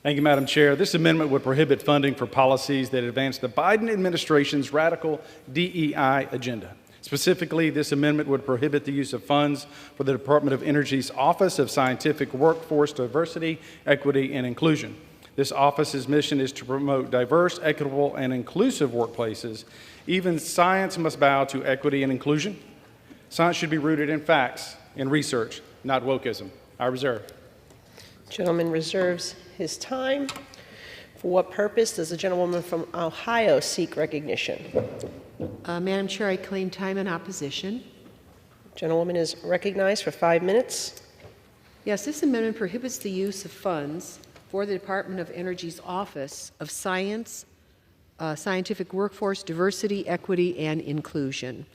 Thank you, Madam Chair. This amendment would prohibit funding for policies that advance the Biden administration's radical DEI agenda. Specifically, this amendment would prohibit the use of funds for the Department of Energy's Office of Scientific Workforce Diversity, Equity, and Inclusion. This office's mission is to promote diverse, equitable, and inclusive workplaces. Even science must bow to equity and inclusion. Science should be rooted in facts and research, not wokeism. I reserve. Gentleman reserves his time. For what purpose does the gentlewoman from Ohio seek recognition? Madam Chair, I claim time in opposition. Gentlewoman is recognized for 5 minutes. Yes, this amendment prohibits the use of funds for the Department of Energy's Office of Science, Scientific Workforce, Diversity, Equity, and Inclusion.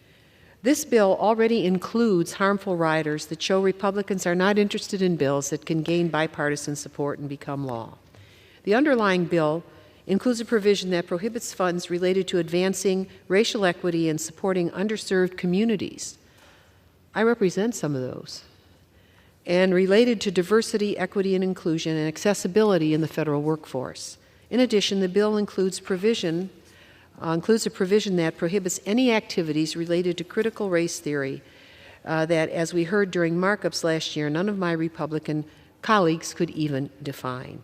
This bill already includes harmful riders that show Republicans are not interested in bills that can gain bipartisan support and become law. The underlying bill includes a provision that prohibits funds related to advancing racial equity and supporting underserved communities. I represent some of those. And related to diversity, equity, and inclusion and accessibility in the federal workforce. In addition, the bill includes a provision that prohibits any activities related to critical race theory that, as we heard during markups last year, none of my Republican colleagues could even define.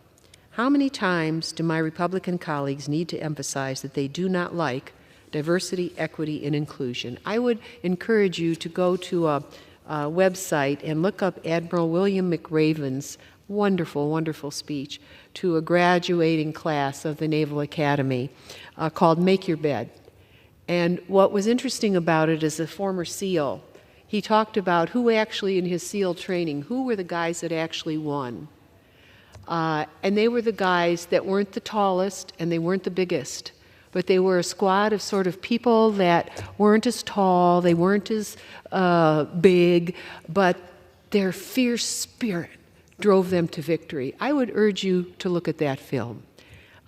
How many times do my Republican colleagues need to emphasize that they do not like diversity, equity, and inclusion? I would encourage you to go to a website and look up Admiral William McRaven's wonderful, wonderful speech to a graduating class of the Naval Academy called Make Your Bed. And what was interesting about it as a former SEAL, he talked about who actually in his SEAL training, who were the guys that actually won. And they were the guys that weren't the tallest and they weren't the biggest, but they were a squad of sort of people that weren't as tall, they weren't as big, but their fierce spirit drove them to victory. I would urge you to look at that film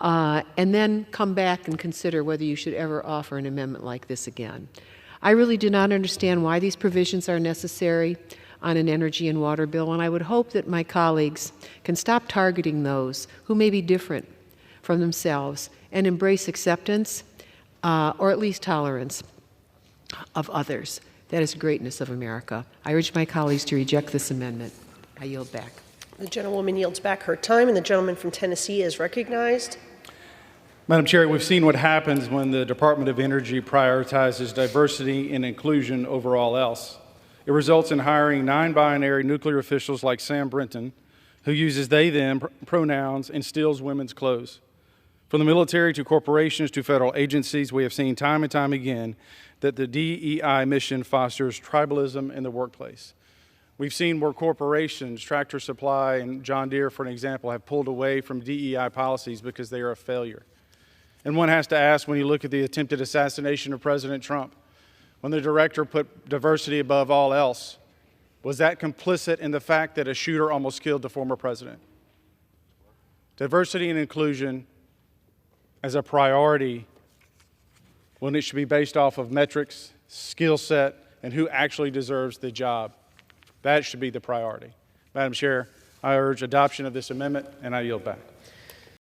and then come back and consider whether you should ever offer an amendment like this again. I really do not understand why these provisions are necessary on an energy and water bill, and I would hope that my colleagues can stop targeting those who may be different from themselves and embrace acceptance or at least tolerance of others. That is the greatness of America. I urge my colleagues to reject this amendment. I yield back. The gentlewoman yields back her time, and the gentleman from Tennessee is recognized. Madam Chair, we've seen what happens when the Department of Energy prioritizes diversity and inclusion over all else. It results in hiring non-binary nuclear officials like Sam Brinton, who uses they-them pronouns and steals women's clothes. From the military to corporations to federal agencies, we have seen time and time again that the DEI mission fosters tribalism in the workplace. We've seen where corporations, Tractor Supply and John Deere, for an example, have pulled away from DEI policies because they are a failure. And one has to ask, when you look at the attempted assassination of President Trump, when the director put diversity above all else, was that complicit in the fact that a shooter almost killed the former president? Diversity and inclusion as a priority when it should be based off of metrics, skill set, and who actually deserves the job. That should be the priority. Madam Chair, I urge adoption of this amendment, and I yield back.